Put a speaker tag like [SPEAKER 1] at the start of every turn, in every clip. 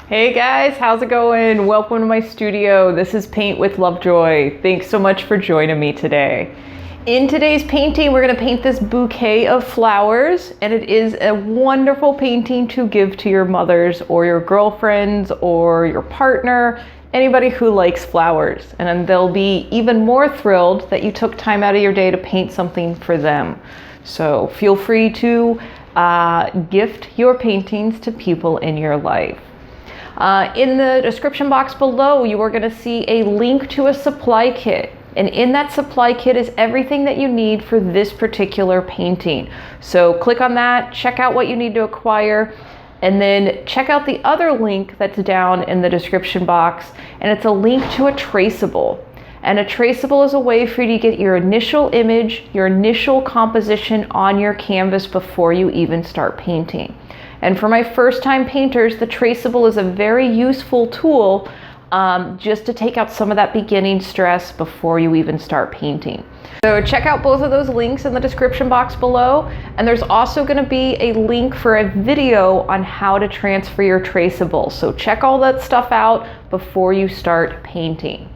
[SPEAKER 1] Hey guys, how's it going? Welcome to my studio. This is Paint with Lovejoy. Thanks so much for joining me today. In today's painting, we're going to paint this bouquet of flowers, and it is a wonderful painting to give to your mothers or your girlfriends or your partner, anybody who likes flowers. And then they'll be even more thrilled that you took time out of your day to paint something for them. So feel free to gift your paintings to people in your life. In the description box below, you are going to see a link to a supply kit. And in that supply kit is everything that you need for this particular painting. So click on that, check out what you need to acquire, and then check out the other link that's down in the description box. And it's a link to a traceable. And a traceable is a way for you to get your initial image, your initial composition on your canvas before you even start painting. And for my first time painters, the traceable is a very useful tool just to take out some of that beginning stress before you even start painting. So check out both of those links in the description box below. And there's also going to be a link for a video on how to transfer your traceable. So check all that stuff out before you start painting.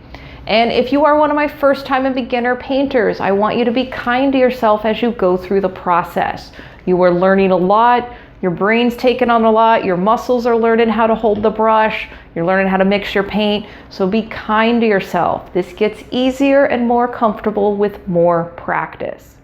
[SPEAKER 1] And if you are one of my first time and beginner painters, I want you to be kind to yourself as you go through the process. You are learning a lot. Your brain's taking on a lot, your muscles are learning how to hold the brush, you're learning how to mix your paint, so be kind to yourself. This gets easier and more comfortable with more practice.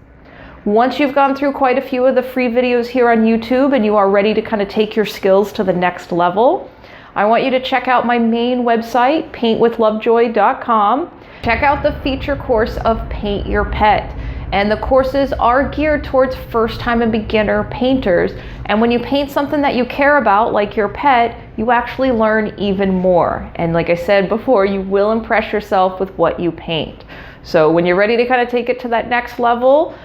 [SPEAKER 1] Once you've gone through quite a few of the free videos here on YouTube and you are ready to kind of take your skills to the next level, I want you to check out my main website, paintwithlovejoy.com. Check out the feature course of Paint Your Pet. And the courses are geared towards first-time and beginner painters. And when you paint something that you care about, like your pet, you actually learn even more. And like I said before, you will impress yourself with what you paint. So when you're ready to kind of take it to that next level,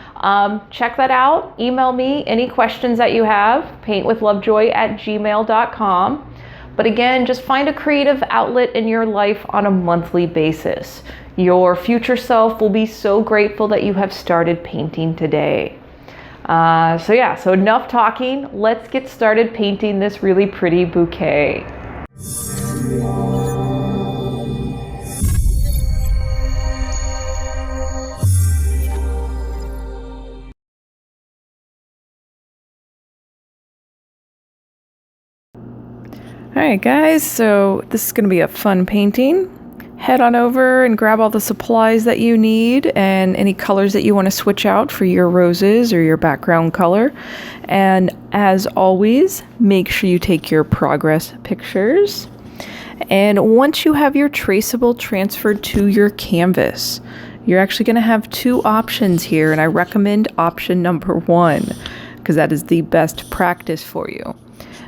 [SPEAKER 1] check that out. Email me any questions that you have, paintwithlovejoy@gmail.com. But again, just find a creative outlet in your life on a monthly basis. Your future self will be so grateful that you have started painting today. So enough talking. Let's get started painting this really pretty bouquet. Alright guys, so this is going to be a fun painting. Head on over and grab all the supplies that you need and any colors that you want to switch out for your roses or your background color. And as always, make sure you take your progress pictures. And once you have your traceable transferred to your canvas, you're actually going to have two options here, and I recommend option number one because that is the best practice for you.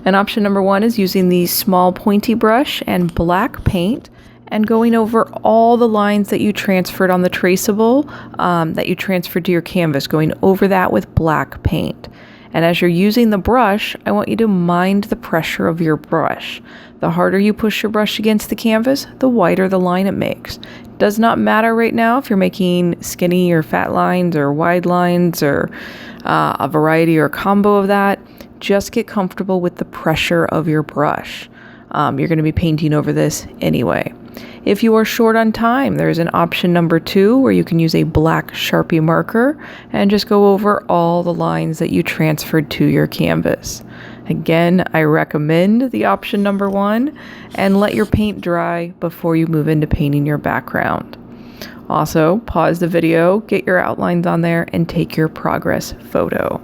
[SPEAKER 1] And option number one is using the small pointy brush and black paint and going over all the lines that you transferred on the traceable, that you transferred to your canvas, going over that with black paint. And as you're using the brush, I want you to mind the pressure of your brush. The harder you push your brush against the canvas, the wider the line it makes. It does not matter right now if you're making skinny or fat lines or wide lines or a variety or a combo of that. Just get comfortable with the pressure of your brush. You're going to be painting over this anyway. If you are short on time, there's an option number two where you can use a black Sharpie marker and just go over all the lines that you transferred to your canvas. Again, I recommend the option number one and let your paint dry before you move into painting your background. Also, pause the video, get your outlines on there, and take your progress photo.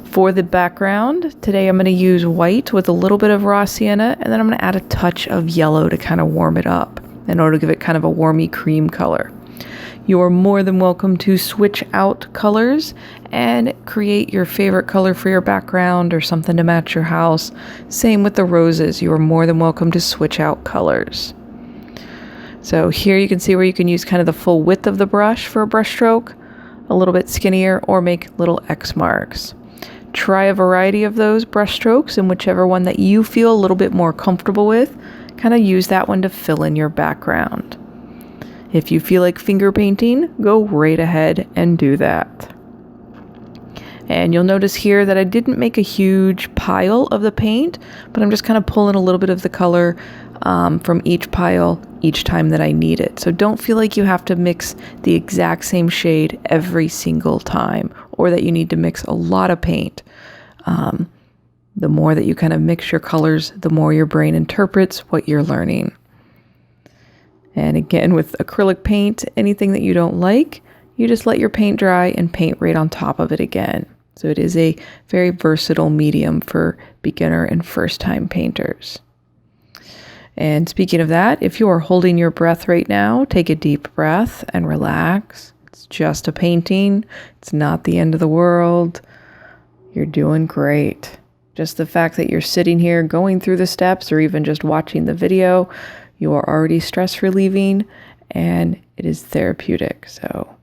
[SPEAKER 1] For the background, today I'm going to use white with a little bit of raw sienna, and then I'm going to add a touch of yellow to kind of warm it up in order to give it kind of a warmy cream color. You are more than welcome to switch out colors and create your favorite color for your background or something to match your house. Same with the roses. You are more than welcome to switch out colors. So here you can see where you can use kind of the full width of the brush for a brush stroke, a little bit skinnier, or make little X marks. Try a variety of those brush strokes, and whichever one that you feel a little bit more comfortable with, kind of use that one to fill in your background. If you feel like finger painting, go right ahead and do that. And you'll notice here that I didn't make a huge pile of the paint, but I'm just kind of pulling a little bit of the color from each pile each time that I need it. So don't feel like you have to mix the exact same shade every single time, or that you need to mix a lot of paint. The more that you kind of mix your colors, the more your brain interprets what you're learning. And again, with acrylic paint, anything that you don't like, you just let your paint dry and paint right on top of it again. So it is a very versatile medium for beginner and first-time painters. And speaking of that, if you are holding your breath right now, take a deep breath and relax. It's just a painting. It's not the end of the world. You're doing great. Just the fact that you're sitting here going through the steps or even just watching the video, you are already stress relieving and it is therapeutic. So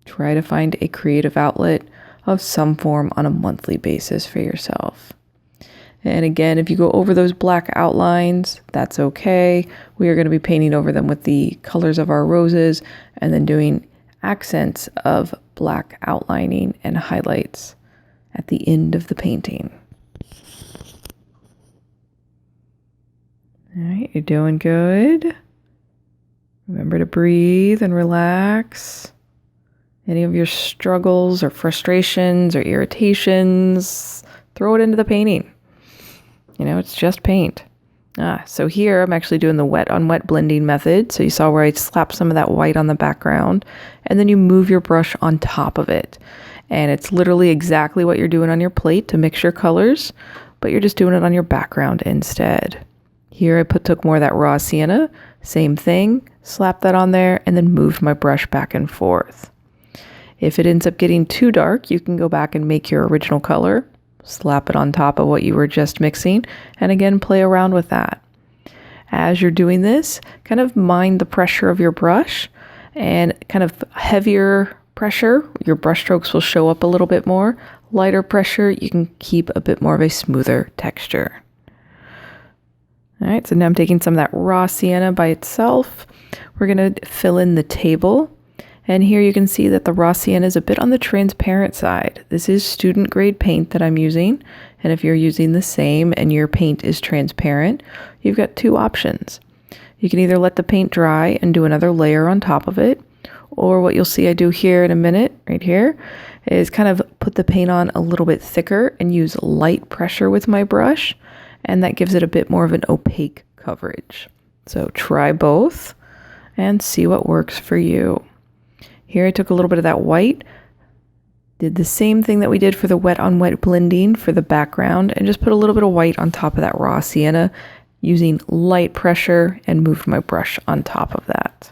[SPEAKER 1] try to find a creative outlet of some form on a monthly basis for yourself. And again, if you go over those black outlines, that's okay. We are going to be painting over them with the colors of our roses and then doing accents of black outlining and highlights at the end of the painting. All right, you're doing good. Remember to breathe and relax. Any of your struggles or frustrations or irritations, throw it into the painting. You know, it's just paint. So here I'm actually doing the wet on wet blending method. So you saw where I slapped some of that white on the background and then you move your brush on top of it. And it's literally exactly what you're doing on your plate to mix your colors, but you're just doing it on your background instead. Here I took more of that raw sienna, same thing, slapped that on there and then moved my brush back and forth. If it ends up getting too dark, you can go back and make your original color, slap it on top of what you were just mixing, and again, play around with that. As you're doing this, kind of mind the pressure of your brush, and kind of heavier pressure, your brush strokes will show up a little bit more. Lighter pressure, you can keep a bit more of a smoother texture. All right, so now I'm taking some of that raw sienna by itself. We're going to fill in the table. And here you can see that the raw sienna is a bit on the transparent side. This is student grade paint that I'm using. And if you're using the same and your paint is transparent, you've got two options. You can either let the paint dry and do another layer on top of it, or what you'll see I do here in a minute, right here, is kind of put the paint on a little bit thicker and use light pressure with my brush. And that gives it a bit more of an opaque coverage. So try both and see what works for you. Here I took a little bit of that white, did the same thing that we did for the wet on wet blending for the background, and just put a little bit of white on top of that raw sienna using light pressure and moved my brush on top of that.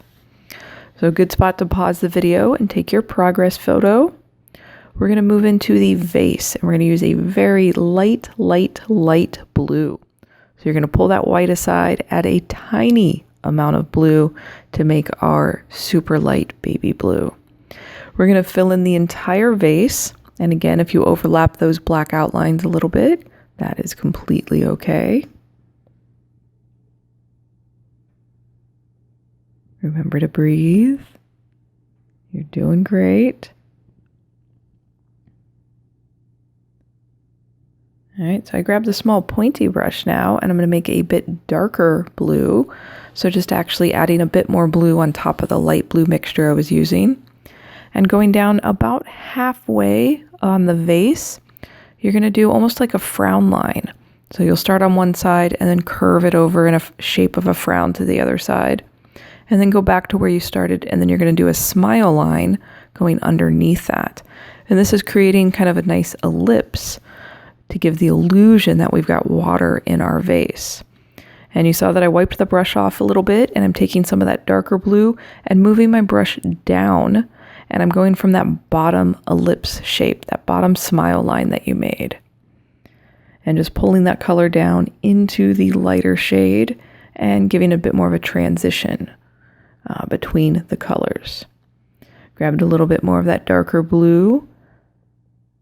[SPEAKER 1] So a good spot to pause the video and take your progress photo. We're going to move into the vase and we're going to use a very light blue. So you're going to pull that white aside, add a tiny amount of blue to make our super light baby blue. We're going to fill in the entire vase. And again, if you overlap those black outlines a little bit, that is completely okay. Remember to breathe. You're doing great. All right, so I grabbed a small pointy brush now, and I'm going to make a bit darker blue. So just actually adding a bit more blue on top of the light blue mixture I was using. And going down about halfway on the vase, you're going to do almost like a frown line. So you'll start on one side and then curve it over in a shape of a frown to the other side. And then go back to where you started, and then you're going to do a smile line going underneath that. And this is creating kind of a nice ellipse to give the illusion that we've got water in our vase. And you saw that I wiped the brush off a little bit, and I'm taking some of that darker blue and moving my brush down, and I'm going from that bottom ellipse shape, that bottom smile line that you made. And just pulling that color down into the lighter shade and giving a bit more of a transition between the colors. Grabbed a little bit more of that darker blue,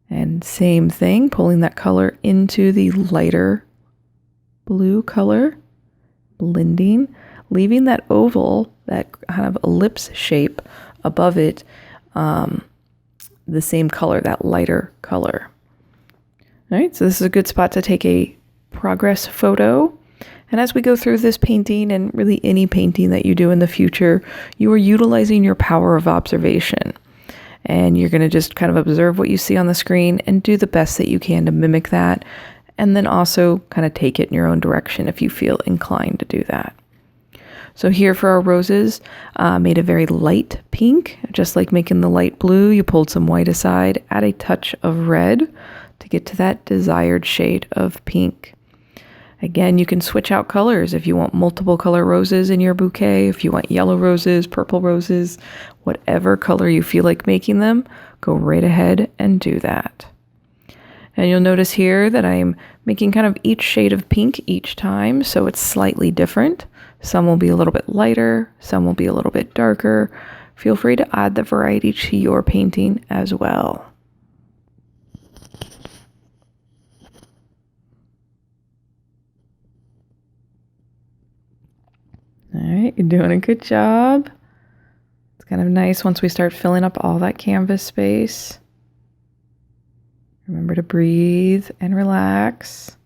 [SPEAKER 1] and same thing, pulling that color into the lighter blue color, blending, leaving that oval, that kind of ellipse shape above it, the same color, that lighter color. All right, so this is a good spot to take a progress photo. And as we go through this painting, and really any painting that you do in the future, you are utilizing your power of observation. And you're going to just kind of observe what you see on the screen and do the best that you can to mimic that. And then also kind of take it in your own direction if you feel inclined to do that. So here for our roses, made a very light pink, just like making the light blue. You pulled some white aside, add a touch of red to get to that desired shade of pink. Again, you can switch out colors if you want multiple color roses in your bouquet, if you want yellow roses, purple roses, whatever color you feel like making them, go right ahead and do that. And you'll notice here that I'm making kind of each shade of pink each time, so it's slightly different. Some will be a little bit lighter, some will be a little bit darker. Feel free to add the variety to your painting as well. All right, you're doing a good job. It's kind of nice once we start filling up all that canvas space. Remember to breathe and relax.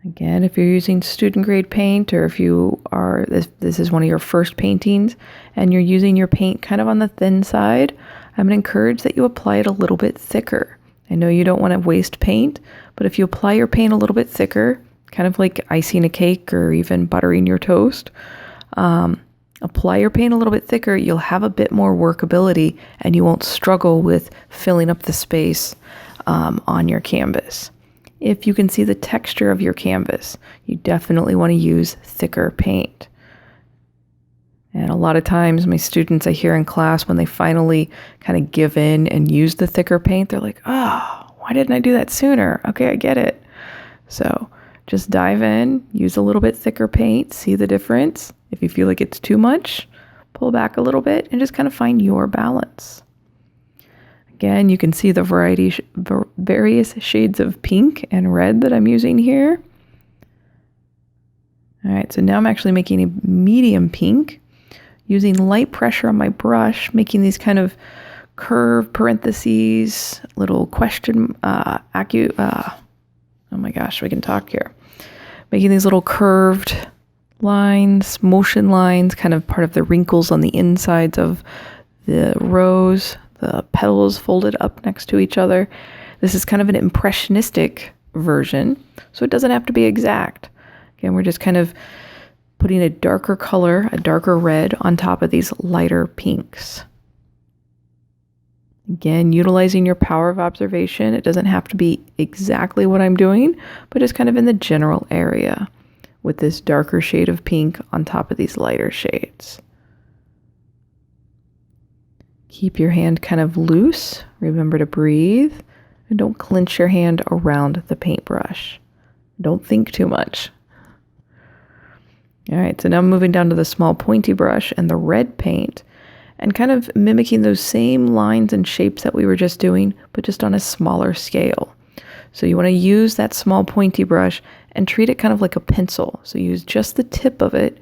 [SPEAKER 1] Again, if you're using student grade paint, or if you are, this is one of your first paintings and you're using your paint kind of on the thin side, I'm going to encourage that you apply it a little bit thicker. I know you don't want to waste paint, but if you apply your paint a little bit thicker, kind of like icing a cake or even buttering your toast, apply your paint a little bit thicker, you'll have a bit more workability and you won't struggle with filling up the space on your canvas. If you can see the texture of your canvas, you definitely want to use thicker paint. And a lot of times my students I hear in class, when they finally kind of give in and use the thicker paint, they're like, oh, why didn't I do that sooner? Okay, I get it. So just dive in, use a little bit thicker paint, see the difference. If you feel like it's too much, pull back a little bit and just kind of find your balance. Again, you can see the various shades of pink and red that I'm using here. All right, so now I'm actually making a medium pink, using light pressure on my brush, making these kind of curved parentheses, little question, oh my gosh, we can talk here. Making these little curved lines, motion lines, kind of part of the wrinkles on the insides of the rose, the petals folded up next to each other. This is kind of an impressionistic version, so it doesn't have to be exact. Again, we're just kind of putting a darker color, a darker red on top of these lighter pinks. Again, utilizing your power of observation. It doesn't have to be exactly what I'm doing, but just kind of in the general area with this darker shade of pink on top of these lighter shades. Keep your hand kind of loose. Remember to breathe and don't clench your hand around the paintbrush. Don't think too much. All right, so now I'm moving down to the small pointy brush and the red paint and kind of mimicking those same lines and shapes that we were just doing, but just on a smaller scale. So you want to use that small pointy brush and treat it kind of like a pencil. So use just the tip of it,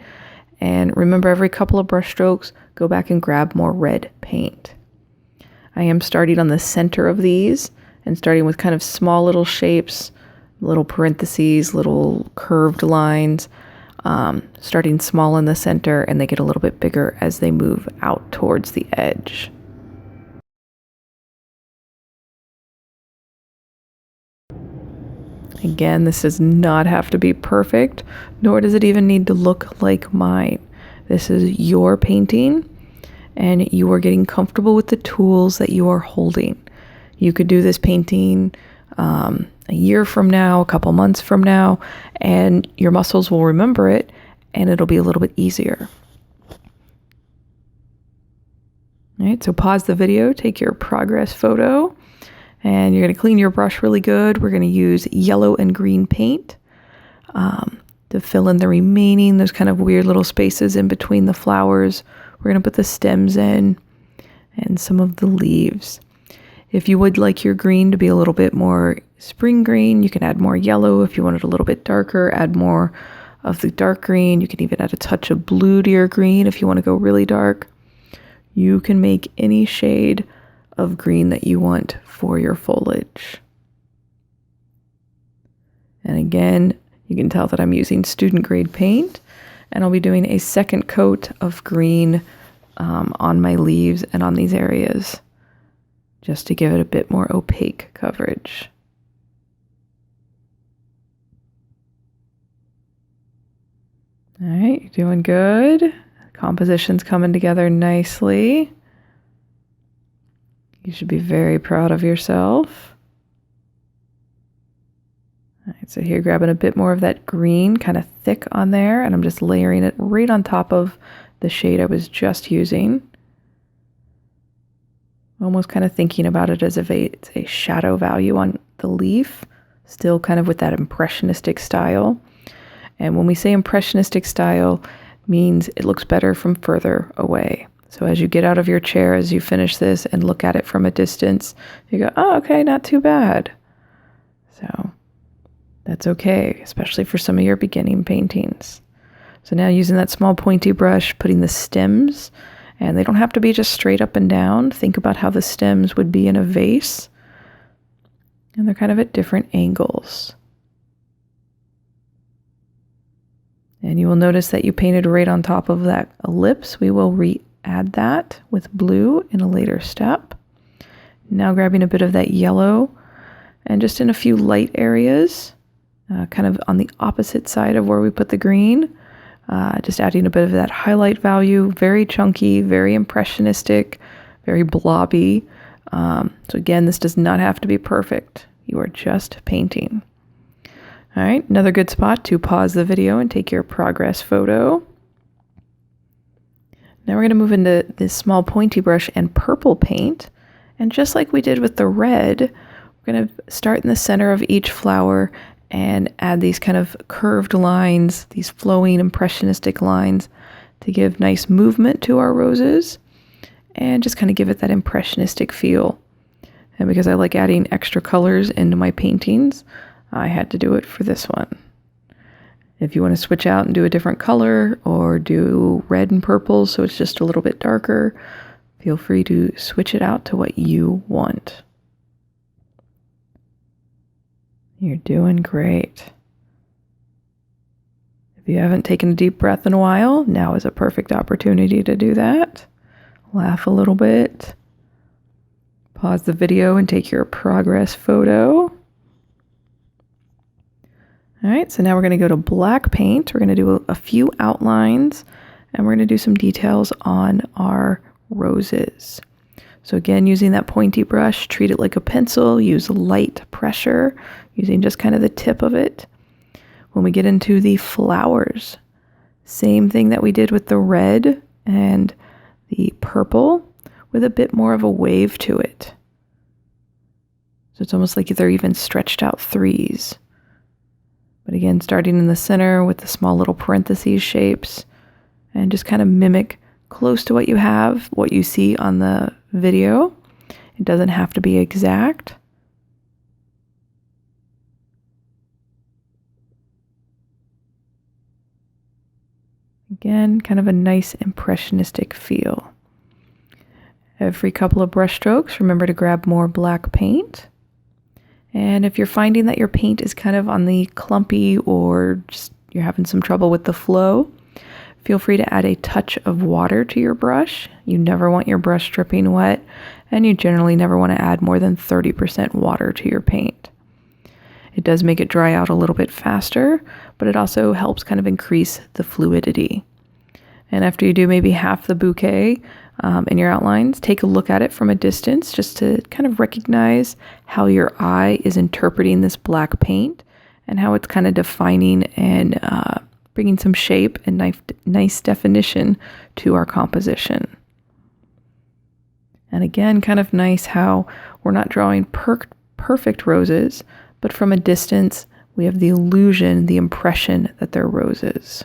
[SPEAKER 1] and remember, every couple of brush strokes, go back and grab more red paint. I am starting on the center of these and starting with kind of small little shapes, little parentheses, little curved lines, starting small in the center, and they get a little bit bigger as they move out towards the edge. Again, this does not have to be perfect, nor does it even need to look like mine. This is your painting, and you are getting comfortable with the tools that you are holding. You could do this painting a year from now, a couple months from now, and your muscles will remember it, and it'll be a little bit easier. All right, so pause the video, take your progress photo, and you're going to clean your brush really good. We're going to use yellow and green paint to fill in the remaining, those kind of weird little spaces in between the flowers. We're going to put the stems in and some of the leaves. If you would like your green to be a little bit more spring green. You can add more yellow if you want it a little bit darker, add more of the dark green. You can even add a touch of blue to your green if you want to go really dark. You can make any shade of green that you want for your foliage. And again, you can tell that I'm using student grade paint, and I'll be doing a second coat of green on my leaves and on these areas, just to give it a bit more opaque coverage. All right, you're doing good. Composition's coming together nicely. You should be very proud of yourself. All right, so here, grabbing a bit more of that green, kind of thick on there, and I'm just layering it right on top of the shade I was just using. Almost kind of thinking about it as if it's a shadow value on the leaf, still kind of with that impressionistic style. And when we say impressionistic style, means it looks better from further away. So as you get out of your chair, as you finish this and look at it from a distance, you go, oh, okay, not too bad. So that's okay, especially for some of your beginning paintings. So now using that small pointy brush, putting the stems, and they don't have to be just straight up and down. Think about how the stems would be in a vase. And they're kind of at different angles. And you will notice that you painted right on top of that ellipse. We will re-add that with blue in a later step. Now grabbing a bit of that yellow and just in a few light areas, kind of on the opposite side of where we put the green, just adding a bit of that highlight value, very chunky, very impressionistic, very blobby. So again, this does not have to be perfect. You are just painting. All right, another good spot to pause the video and take your progress photo. Now we're going to move into this small pointy brush and purple paint. And just like we did with the red, we're going to start in the center of each flower and add these kind of curved lines, these flowing impressionistic lines to give nice movement to our roses and just kind of give it that impressionistic feel. And because I like adding extra colors into my paintings, I had to do it for this one. If you want to switch out and do a different color or do red and purple so it's just a little bit darker, feel free to switch it out to what you want. You're doing great. If you haven't taken a deep breath in a while, now is a perfect opportunity to do that. Laugh a little bit. Pause the video and take your progress photo. All right, so now we're going to go to black paint. We're going to do a few outlines, and we're going to do some details on our roses. So again, using that pointy brush, treat it like a pencil, use light pressure, using just kind of the tip of it. When we get into the flowers, same thing that we did with the red and the purple, with a bit more of a wave to it. So it's almost like they're even stretched out threes. But again, starting in the center with the small little parentheses shapes, and just kind of mimic close to what you have, what you see on the video. It doesn't have to be exact. Again, kind of a nice impressionistic feel. Every couple of brush strokes, remember to grab more black paint. And if you're finding that your paint is kind of on the clumpy or just you're having some trouble with the flow, feel free to add a touch of water to your brush. You never want your brush dripping wet, and you generally never want to add more than 30% water to your paint. It does make it dry out a little bit faster, but it also helps kind of increase the fluidity. And after you do maybe half the bouquet in your outlines, take a look at it from a distance just to kind of recognize how your eye is interpreting this black paint and how it's kind of defining and bringing some shape and nice definition to our composition. And again, kind of nice how we're not drawing perfect roses, but from a distance, we have the illusion, the impression that they're roses.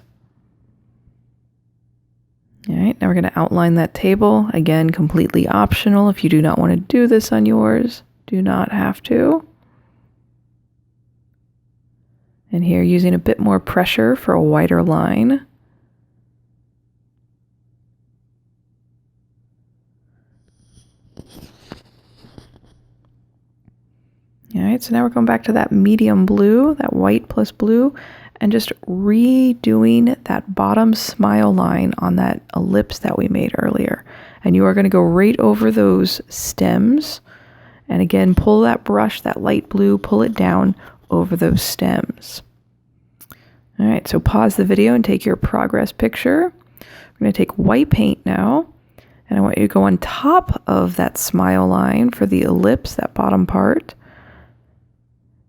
[SPEAKER 1] All right, now we're going to outline that table. Again, completely optional. If you do not want to do this on yours, do not have to. And here using a bit more pressure for a wider line. All right, so now we're going back to that medium blue, that white plus blue, and just redoing that bottom smile line on that ellipse that we made earlier. And you are going to go right over those stems. And again, pull that brush, that light blue, pull it down over those stems. All right, so pause the video and take your progress picture. We're going to take white paint now, and I want you to go on top of that smile line for the ellipse, that bottom part.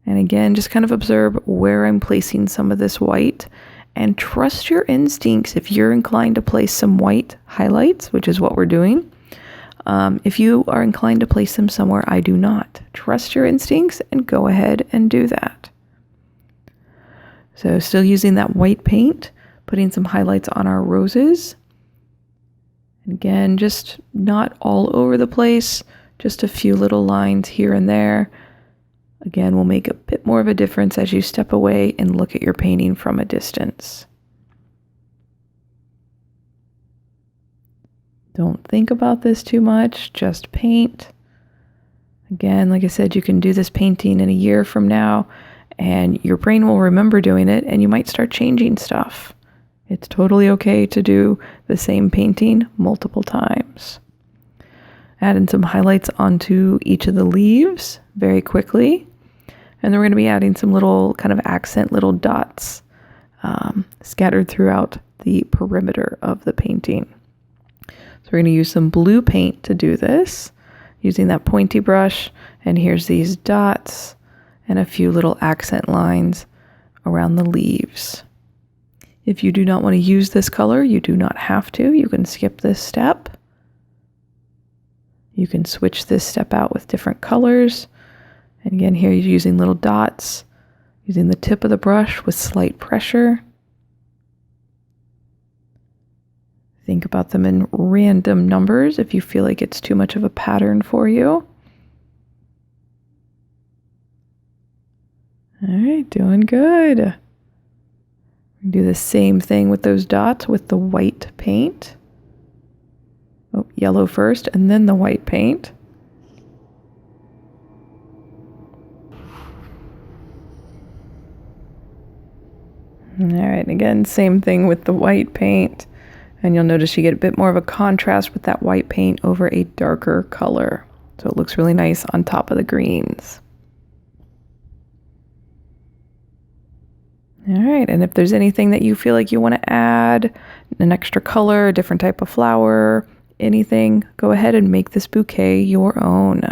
[SPEAKER 1] And again, just kind of observe where I'm placing some of this white, and trust your instincts. If you're inclined to place some white highlights, which is what we're doing, if you are inclined to place them somewhere I do not, trust your instincts and go ahead and do that. So still using that white paint, putting some highlights on our roses. And again, just not all over the place, just a few little lines here and there. Again, will make a bit more of a difference as you step away and look at your painting from a distance. Don't think about this too much, just paint. Again, like I said, you can do this painting in a year from now, and your brain will remember doing it, and you might start changing stuff. It's totally okay to do the same painting multiple times. Add in some highlights onto each of the leaves very quickly. And then we're going to be adding some little kind of accent little dots scattered throughout the perimeter of the painting. So we're going to use some blue paint to do this, using that pointy brush. And here's these dots and a few little accent lines around the leaves. If you do not want to use this color, you do not have to. You can skip this step. You can switch this step out with different colors. And again, here you're using little dots, using the tip of the brush with slight pressure. Think about them in random numbers if you feel like it's too much of a pattern for you. All right, doing good. Do the same thing with those dots with the white paint. Oh, yellow first and then the white paint. All right, and again, same thing with the white paint. And you'll notice you get a bit more of a contrast with that white paint over a darker color. So it looks really nice on top of the greens. All right, and if there's anything that you feel like you want to add, an extra color, a different type of flower, anything, go ahead and make this bouquet your own.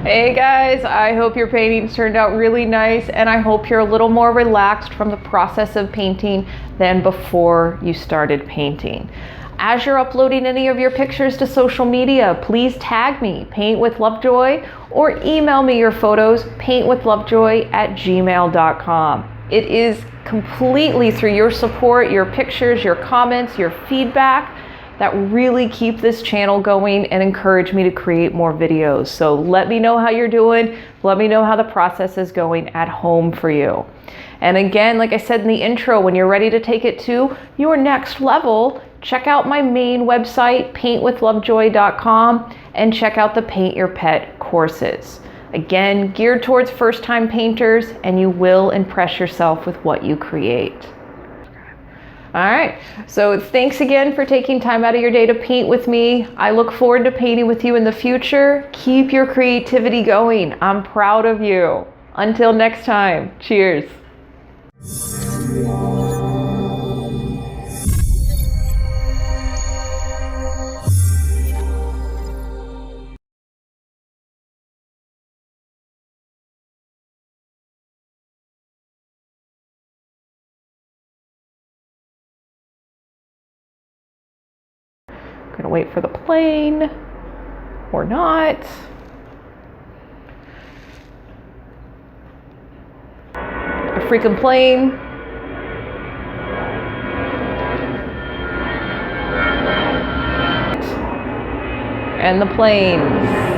[SPEAKER 1] Hey guys, I hope your paintings turned out really nice, and I hope you're a little more relaxed from the process of painting than before you started painting. As you're uploading any of your pictures to social media, please tag me, Paint with Lovejoy, or email me your photos, paintwithlovejoy@gmail.com. It is completely through your support, your pictures, your comments, your feedback that really keep this channel going and encourage me to create more videos. So let me know how you're doing. Let me know how the process is going at home for you. And again, like I said in the intro, when you're ready to take it to your next level, check out my main website, paintwithlovejoy.com, and check out the Paint Your Pet courses. Again, geared towards first-time painters, and you will impress yourself with what you create. All right, so thanks again for taking time out of your day to paint with me. I look forward to painting with you in the future. Keep your creativity going. I'm proud of you. Until next time, cheers. Gonna wait for the plane, or not. A freaking plane. and the planes.